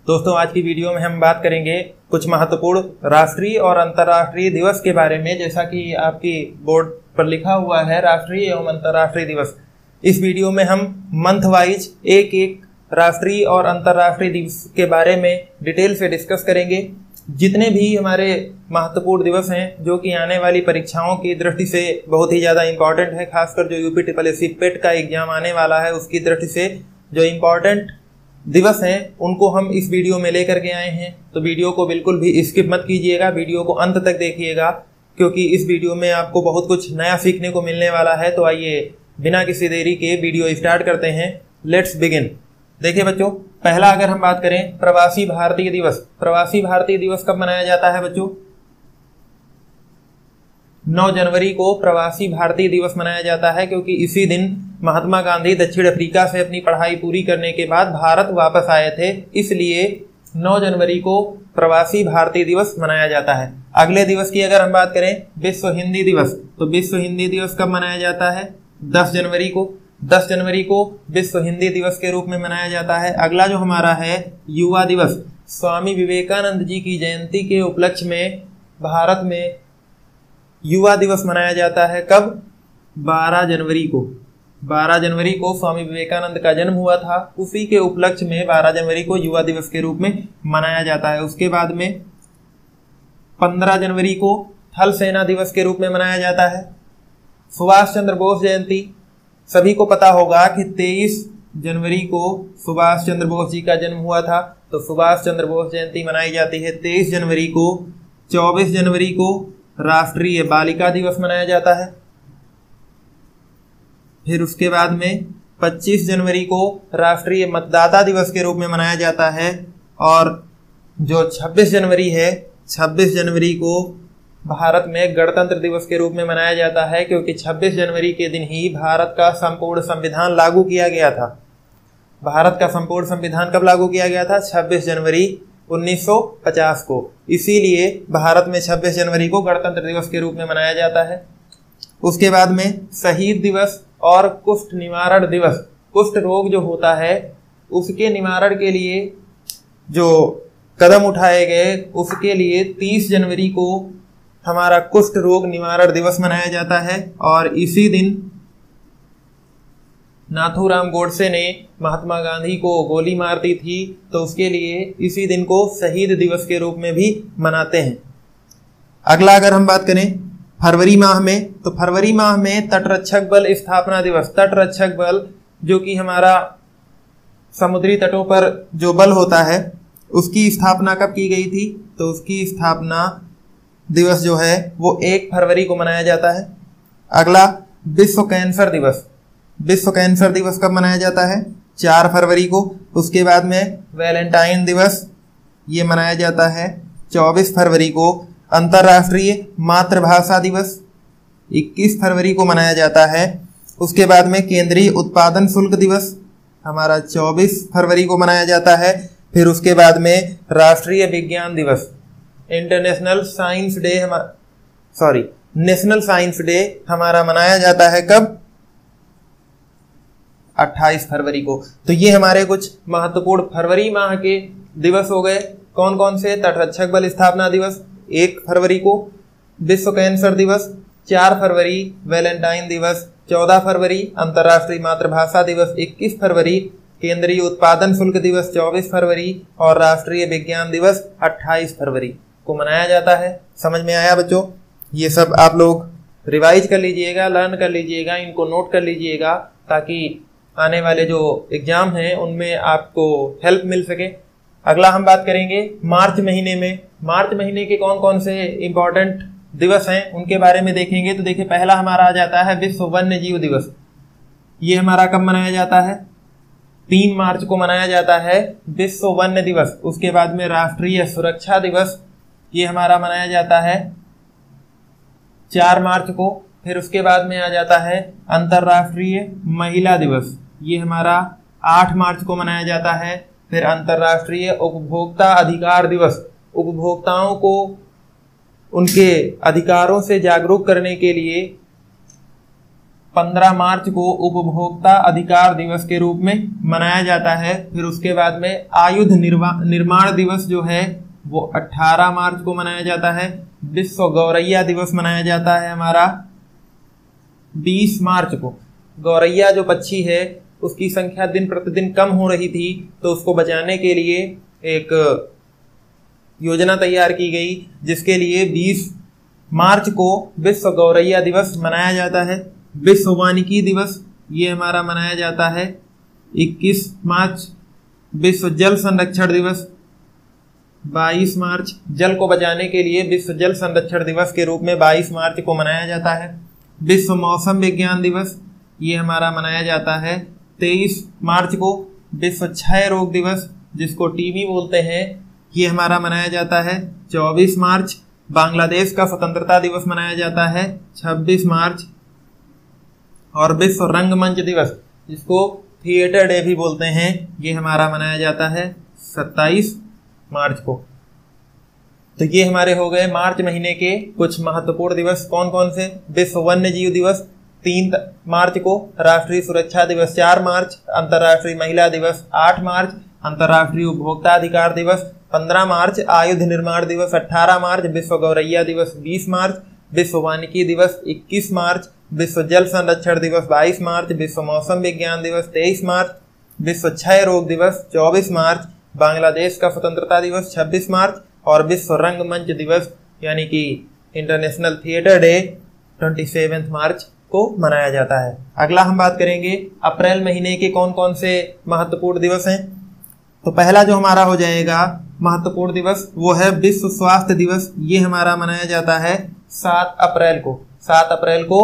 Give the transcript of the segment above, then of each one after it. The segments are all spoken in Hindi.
दोस्तों आज की वीडियो में हम बात करेंगे कुछ महत्वपूर्ण राष्ट्रीय और अंतर्राष्ट्रीय दिवस के बारे में। जैसा कि आपकी बोर्ड पर लिखा हुआ है राष्ट्रीय एवं अंतर्राष्ट्रीय दिवस। इस वीडियो में हम मंथ वाइज एक एक राष्ट्रीय और अंतर्राष्ट्रीय दिवस के बारे में डिटेल से डिस्कस करेंगे। जितने भी हमारे महत्वपूर्ण दिवस हैं जो कि आने वाली परीक्षाओं की दृष्टि से बहुत ही ज़्यादा इम्पोर्टेंट है, खासकर जो यूपीएससी पेट का एग्जाम आने वाला है उसकी दृष्टि से जो इम्पोर्टेंट दिवस हैं उनको हम इस वीडियो में लेकर के आए हैं। तो वीडियो को बिल्कुल भी स्किप मत कीजिएगा, वीडियो को अंत तक देखिएगा क्योंकि इस वीडियो में आपको बहुत कुछ नया सीखने को मिलने वाला है। तो आइए बिना किसी देरी के वीडियो स्टार्ट करते हैं। Let's begin. देखिए बच्चों, पहला अगर हम बात करें प्रवासी भारतीय दिवस। प्रवासी भारतीय दिवस कब मनाया जाता है बच्चों? 9 जनवरी को प्रवासी भारतीय दिवस मनाया जाता है क्योंकि इसी दिन महात्मा गांधी दक्षिण अफ्रीका से अपनी पढ़ाई पूरी करने के बाद भारत वापस आए थे, इसलिए 9 जनवरी को प्रवासी भारतीय दिवस मनाया जाता है। अगले दिवस की अगर हम बात करें विश्व हिंदी दिवस, तो विश्व हिंदी दिवस कब मनाया जाता है? 10 जनवरी को। 10 जनवरी को विश्व हिंदी दिवस के रूप में मनाया जाता है। अगला जो हमारा है युवा दिवस, स्वामी विवेकानंद जी की जयंती के उपलक्ष्य में भारत में युवा दिवस मनाया जाता है। कब? 12 जनवरी को। 12 जनवरी को स्वामी विवेकानंद का जन्म हुआ था, उसी के उपलक्ष्य में 12 जनवरी को युवा दिवस के रूप में मनाया जाता है। उसके बाद में 15 जनवरी को थल सेना दिवस के रूप में मनाया जाता है। सुभाष चंद्र बोस जयंती, सभी को पता होगा कि 23 जनवरी को सुभाष चंद्र बोस जी का जन्म हुआ था, तो सुभाष चंद्र बोस जयंती मनाई जाती है 23 जनवरी को। 24 जनवरी को राष्ट्रीय बालिका दिवस मनाया जाता है। फिर उसके बाद में 25 जनवरी को राष्ट्रीय मतदाता दिवस के रूप में मनाया जाता है। और जो 26 जनवरी है, 26 जनवरी को भारत में गणतंत्र दिवस के रूप में मनाया जाता है क्योंकि 26 जनवरी के दिन ही भारत का संपूर्ण संविधान लागू किया गया था। भारत का संपूर्ण संविधान कब लागू किया गया था? 26 जनवरी 1950 को। इसीलिए भारत में 26 जनवरी को गणतंत्र दिवस के रूप में मनाया जाता है। उसके बाद में शहीद दिवस और कुष्ठ निवारण दिवस। कुष्ठ रोग जो होता है उसके निवारण के लिए जो कदम उठाए गए उसके लिए 30 जनवरी को हमारा कुष्ठ रोग निवारण दिवस मनाया जाता है। और इसी दिन नाथूराम गोडसे ने महात्मा गांधी को गोली मार दी थी, तो उसके लिए इसी दिन को शहीद दिवस के रूप में भी मनाते हैं। अगला अगर हम बात करें फरवरी माह में, तो फरवरी माह में तटरक्षक बल स्थापना दिवस। तटरक्षक बल जो कि हमारा समुद्री तटों पर जो बल होता है उसकी स्थापना कब की गई थी? तो उसकी स्थापना दिवस जो है वो 1 फरवरी को मनाया जाता है। अगला विश्व कैंसर दिवस। विश्व कैंसर दिवस कब मनाया जाता है? 4 फरवरी को। उसके बाद में वैलेंटाइन दिवस ये मनाया जाता है 24 फरवरी को। अंतर्राष्ट्रीय मातृभाषा दिवस 21 फरवरी को मनाया जाता है। उसके बाद में केंद्रीय उत्पादन शुल्क दिवस हमारा 24 फरवरी को मनाया जाता है। फिर उसके बाद में राष्ट्रीय विज्ञान दिवस, international science day national science day हमारा मनाया जाता है कब? 28 फरवरी को। तो ये हमारे कुछ महत्वपूर्ण फरवरी माह के दिवस हो गए। कौन कौन से? तटरक्षक बल स्थापना दिवस 1 फरवरी को, विश्व कैंसर दिवस 4 फरवरी, वैलेंटाइन दिवस 14 फरवरी, अंतर्राष्ट्रीय मातृभाषा दिवस 21 फरवरी, केंद्रीय उत्पादन शुल्क दिवस 24 फरवरी और राष्ट्रीय विज्ञान दिवस 28 फरवरी को मनाया जाता है। समझ में आया बच्चों? ये सब आप लोग रिवाइज कर लीजिएगा, लर्न कर लीजिएगा, इनको नोट कर लीजिएगा ताकि आने वाले जो एग्जाम हैं उनमें आपको हेल्प मिल सके। अगला हम बात करेंगे मार्च महीने में। मार्च महीने के कौन कौन से इंपॉर्टेंट दिवस हैं उनके बारे में देखेंगे। तो देखिए पहला हमारा आ जाता है विश्व वन्य जीव दिवस। ये हमारा कब मनाया जाता है? 3 मार्च को मनाया जाता है विश्व वन्य दिवस। उसके बाद में राष्ट्रीय सुरक्षा दिवस ये हमारा मनाया जाता है 4 मार्च को। फिर उसके बाद में आ जाता है अंतर्राष्ट्रीय महिला दिवस, ये हमारा 8 मार्च को मनाया जाता है। फिर अंतर्राष्ट्रीय उपभोक्ता अधिकार दिवस, उपभोक्ताओं को उनके अधिकारों से जागरूक करने के लिए 15 मार्च को उपभोक्ता अधिकार दिवस के रूप में मनाया जाता है। फिर उसके बाद में आयुध निर्माण दिवस जो है वो 18 मार्च को मनाया जाता है। विश्व गौरैया दिवस मनाया जाता है हमारा 20 मार्च को। गौरैया जो पक्षी है उसकी संख्या दिन प्रतिदिन कम हो रही थी, तो उसको बचाने के लिए एक योजना तैयार की गई, जिसके लिए 20 मार्च को विश्व गौरैया दिवस मनाया जाता है। विश्व वानिकी दिवस ये हमारा मनाया जाता है 21 मार्च। विश्व जल संरक्षण दिवस 22 मार्च। जल को बचाने के लिए विश्व जल संरक्षण दिवस के रूप में 22 मार्च को मनाया जाता है। विश्व मौसम विज्ञान दिवस ये हमारा मनाया जाता है 23 मार्च को। विश्व क्षय रोग दिवस जिसको टीबी बोलते हैं ये हमारा मनाया जाता है 24 मार्च। बांग्लादेश का स्वतंत्रता दिवस मनाया जाता है 26 मार्च। और विश्व रंगमंच दिवस जिसको थिएटर डे भी बोलते हैं ये हमारा मनाया जाता है 27 मार्च को। तो ये हमारे हो गए मार्च महीने के कुछ महत्वपूर्ण दिवस। कौन कौन से? विश्व वन्य जीव दिवस 3 मार्च को, राष्ट्रीय सुरक्षा दिवस 4 मार्च, अंतर्राष्ट्रीय महिला दिवस 8 मार्च, अंतर्राष्ट्रीय उपभोक्ता अधिकार दिवस 15 मार्च, आयुध निर्माण दिवस 18 मार्च, विश्व गौरैया दिवस 20 मार्च, विश्व वानिकी दिवस 21 मार्च, विश्व जल संरक्षण दिवस 22 मार्च, विश्व मौसम विज्ञान दिवस 23 मार्च, विश्व क्षय रोग दिवस 24 मार्च, बांग्लादेश का स्वतंत्रता दिवस 26 मार्च और विश्व रंगमंच दिवस यानी कि इंटरनेशनल थिएटर डे 27 मार्च को मनाया जाता है। अगला हम बात करेंगे अप्रैल महीने के कौन कौन से महत्वपूर्ण दिवस हैं। तो पहला जो हमारा हो जाएगा महत्वपूर्ण दिवस वो है विश्व स्वास्थ्य दिवस। ये हमारा मनाया जाता है 7 अप्रैल को। 7 अप्रैल को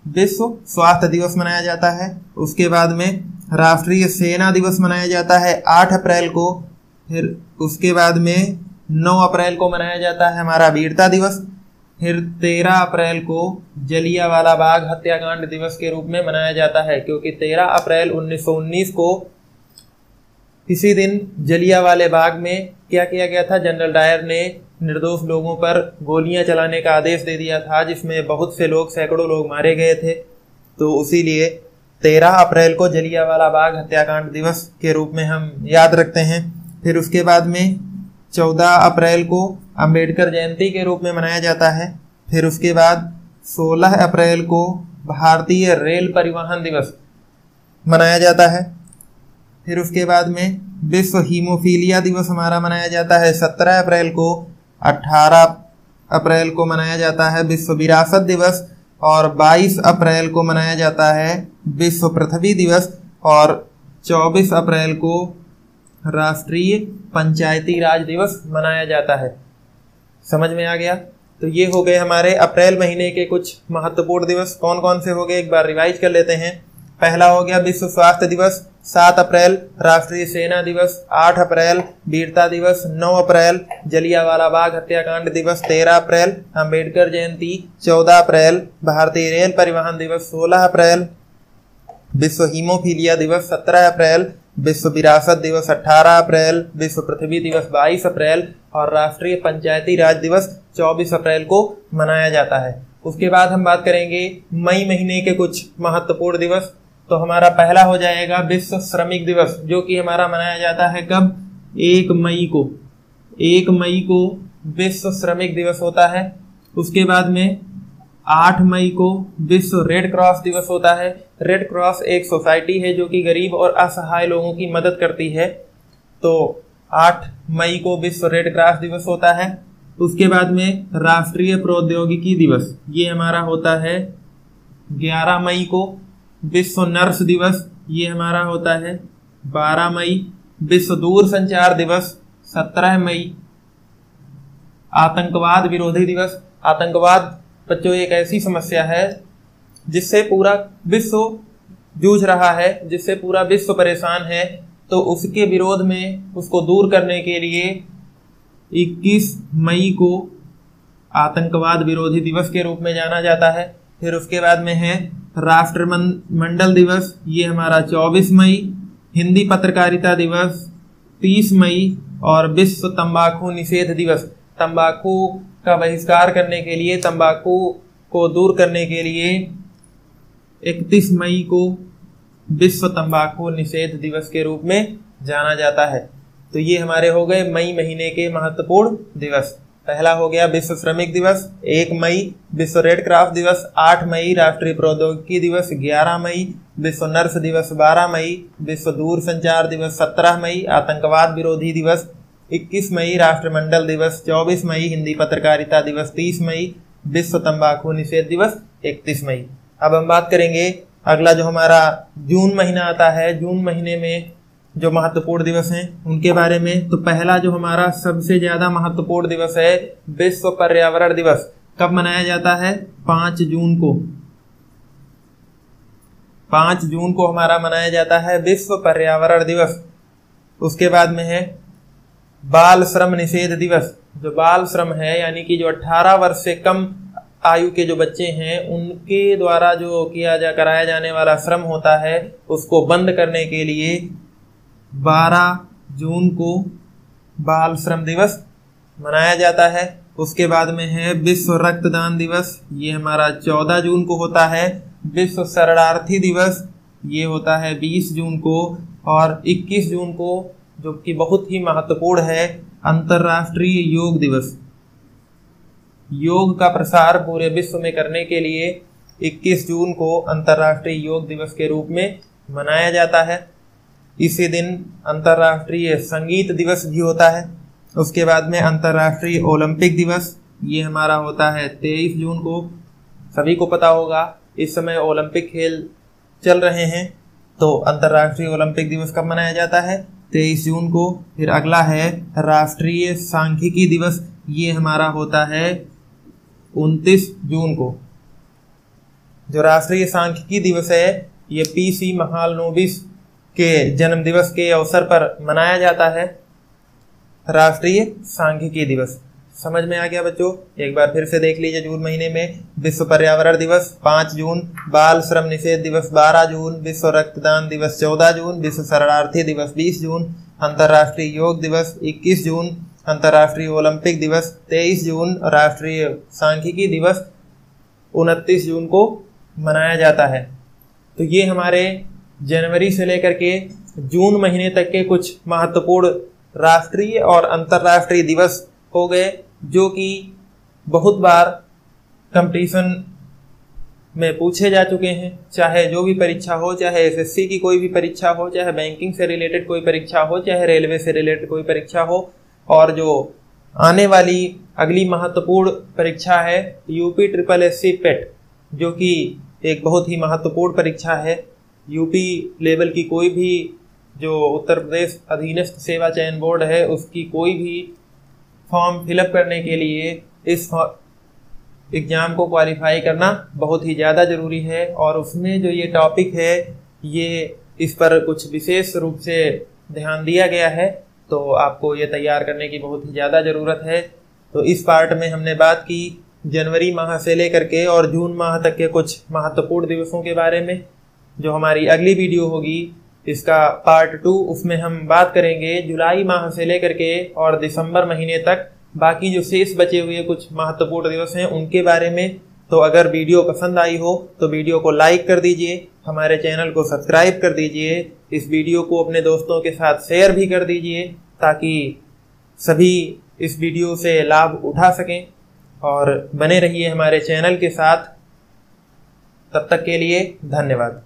विश्व स्वास्थ्य दिवस मनाया जाता है। उसके बाद में राष्ट्रीय सेना दिवस मनाया जाता है 8 अप्रैल को। फिर उसके बाद में 9 अप्रैल को मनाया जाता है हमारा वीरता दिवस। फिर 13 अप्रैल को जलियांवाला बाग हत्याकांड दिवस के रूप में मनाया जाता है, क्योंकि 13 अप्रैल 1919 को इसी दिन जलियांवाले बाग में क्या किया गया था? जनरल डायर ने निर्दोष लोगों पर गोलियां चलाने का आदेश दे दिया था, जिसमें बहुत से लोग, सैकड़ों लोग मारे गए थे। तो उसी लिए 13 अप्रैल को जलियांवाला बाग हत्याकांड दिवस के रूप में हम याद रखते हैं। फिर उसके बाद में 14 अप्रैल को अंबेडकर जयंती के रूप में मनाया जाता है। फिर उसके बाद 16 अप्रैल को भारतीय रेल परिवहन दिवस मनाया जाता है। फिर उसके बाद में विश्व हीमोफीलिया दिवस हमारा मनाया जाता है 17 अप्रैल को। 18 अप्रैल को मनाया जाता है विश्व विरासत दिवस और 22 अप्रैल को मनाया जाता है विश्व पृथ्वी दिवस और 24 अप्रैल को राष्ट्रीय पंचायती राज दिवस मनाया जाता है। समझ में आ गया? तो ये हो गए हमारे अप्रैल महीने के कुछ महत्वपूर्ण दिवस। कौन कौन से हो गए एक बार रिवाइज कर लेते हैं। पहला हो गया विश्व स्वास्थ्य दिवस 7 अप्रैल, राष्ट्रीय सेना दिवस 8 अप्रैल, वीरता दिवस 9 अप्रैल, जलियांवाला बाग हत्याकांड दिवस 13 अप्रैल, अंबेडकर जयंती 14 अप्रैल, भारतीय रेल परिवहन दिवस 16 अप्रैल, विश्व हीमोफीलिया दिवस 17 अप्रैल, विश्व विरासत दिवस 18 अप्रैल, विश्व पृथ्वी दिवस 22 अप्रैल और राष्ट्रीय पंचायती राज दिवस 24 अप्रैल को मनाया जाता है। उसके बाद हम बात करेंगे मई महीने के कुछ महत्वपूर्ण दिवस। तो हमारा पहला हो जाएगा विश्व श्रमिक दिवस, जो कि हमारा मनाया जाता है कब? 1 मई को। 1 मई को विश्व श्रमिक दिवस होता है। उसके बाद में 8 मई को विश्व रेड क्रॉस दिवस होता है। रेड क्रॉस एक सोसाइटी है जो कि गरीब और असहाय लोगों की मदद करती है। तो 8 मई को विश्व रेड क्रॉस दिवस होता है। उसके बाद में राष्ट्रीय प्रौद्योगिकी दिवस ये हमारा होता है 11 मई को। विश्व नर्स दिवस ये हमारा होता है 12 मई। विश्व दूर संचार दिवस 17 मई। आतंकवाद विरोधी दिवस। आतंकवाद बच्चों एक ऐसी समस्या है जिससे पूरा विश्व जूझ रहा है, जिससे पूरा विश्व परेशान है। तो उसके विरोध में, उसको दूर करने के लिए 21 मई को आतंकवाद विरोधी दिवस के रूप में जाना जाता है। फिर उसके बाद में है राष्ट्रमंडल दिवस, ये हमारा 24 मई। हिंदी पत्रकारिता दिवस 30 मई और विश्व तंबाकू निषेध दिवस, तंबाकू का बहिष्कार करने के लिए, तंबाकू को दूर करने के लिए 31 मई को विश्व तंबाकू निषेध दिवस के रूप में जाना जाता है। तो ये हमारे हो गए मई महीने के महत्वपूर्ण दिवस। पहला हो गया विश्व श्रमिक दिवस 1 मई, विश्व रेड क्रॉस दिवस 8 मई, राष्ट्रीय प्रौद्योगिकी दिवस 11 मई, विश्व नर्स दिवस 12 मई, विश्व दूर संचार दिवस 17 मई, आतंकवाद विरोधी दिवस 21 मई, राष्ट्रमंडल दिवस 24 मई, हिंदी पत्रकारिता दिवस 30 मई, विश्व तंबाकू निषेध दिवस 31 मई। अब हम बात करेंगे अगला जो हमारा जून महीना आता है, जून महीने में जो महत्वपूर्ण दिवस हैं उनके बारे में। तो पहला जो हमारा सबसे ज्यादा महत्वपूर्ण दिवस है विश्व पर्यावरण दिवस। कब मनाया जाता है? 5 जून को। 5 जून को हमारा मनाया जाता है विश्व पर्यावरण दिवस। उसके बाद में है बाल श्रम निषेध दिवस। जो बाल श्रम है यानी कि जो 18 वर्ष से कम आयु के जो बच्चे हैं उनके द्वारा जो कराया जाने वाला श्रम होता है उसको बंद करने के लिए 12 जून को बाल श्रम दिवस मनाया जाता है। उसके बाद में है विश्व रक्तदान दिवस, ये हमारा 14 जून को होता है। विश्व शरणार्थी दिवस ये होता है 20 जून को। और 21 जून को जो कि बहुत ही महत्वपूर्ण है अंतर्राष्ट्रीय योग दिवस। योग का प्रसार पूरे विश्व में करने के लिए 21 जून को अंतर्राष्ट्रीय योग दिवस के रूप में मनाया जाता है। इसी दिन अंतर्राष्ट्रीय संगीत दिवस भी होता है। उसके बाद में अंतर्राष्ट्रीय ओलंपिक दिवस, ये हमारा होता है 23 जून को। सभी को पता होगा इस समय ओलंपिक खेल चल रहे हैं। तो अंतर्राष्ट्रीय ओलंपिक दिवस कब मनाया जाता है? 23 जून को। फिर अगला है राष्ट्रीय सांख्यिकी दिवस, ये हमारा होता है 29 जून को। जो राष्ट्रीय सांख्यिकी दिवस है ये PC महालनोबिस के जन्म दिवस के अवसर पर मनाया जाता है। राष्ट्रीय सांख्यिकी दिवस समझ में आ गया बच्चों? एक बार फिर से देख लीजिए। जून महीने में विश्व पर्यावरण दिवस 5 जून, बाल श्रम निषेध दिवस 12 जून, विश्व रक्तदान दिवस 14 जून, विश्व शरणार्थी दिवस 20 जून, अंतर्राष्ट्रीय योग दिवस 21 जून, अंतर्राष्ट्रीय ओलंपिक दिवस 23 जून, राष्ट्रीय सांख्यिकी दिवस 29 जून को मनाया जाता है। तो ये हमारे जनवरी से लेकर के जून महीने तक के कुछ महत्वपूर्ण राष्ट्रीय और अंतर्राष्ट्रीय दिवस हो गए, जो कि बहुत बार कंपटीशन में पूछे जा चुके हैं। चाहे जो भी परीक्षा हो, चाहे SSC की कोई भी परीक्षा हो, चाहे बैंकिंग से रिलेटेड कोई परीक्षा हो, चाहे रेलवे से रिलेटेड कोई परीक्षा हो। और जो आने वाली अगली महत्वपूर्ण परीक्षा है UPSSC पेट, जो कि एक बहुत ही महत्वपूर्ण परीक्षा है। यूपी लेवल की कोई भी जो उत्तर प्रदेश अधीनस्थ सेवा चयन बोर्ड है उसकी कोई भी फॉर्म फिलअप करने के लिए इस एग्ज़ाम को क्वालिफाई करना बहुत ही ज़्यादा ज़रूरी है। और उसमें जो ये टॉपिक है ये इस पर कुछ विशेष रूप से ध्यान दिया गया है, तो आपको ये तैयार करने की बहुत ही ज़्यादा ज़रूरत है। तो इस पार्ट में हमने बात की जनवरी माह से लेकर के और जून माह तक के कुछ महत्वपूर्ण दिवसों के बारे में। जो हमारी अगली वीडियो होगी इसका पार्ट 2, उसमें हम बात करेंगे जुलाई माह से लेकर के और दिसंबर महीने तक बाकी जो शेष बचे हुए कुछ महत्वपूर्ण दिवस हैं उनके बारे में। तो अगर वीडियो पसंद आई हो तो वीडियो को लाइक कर दीजिए, हमारे चैनल को सब्सक्राइब कर दीजिए, इस वीडियो को अपने दोस्तों के साथ शेयर भी कर दीजिए ताकि सभी इस वीडियो से लाभ उठा सकें। और बने रहिए हमारे चैनल के साथ। तब तक के लिए धन्यवाद।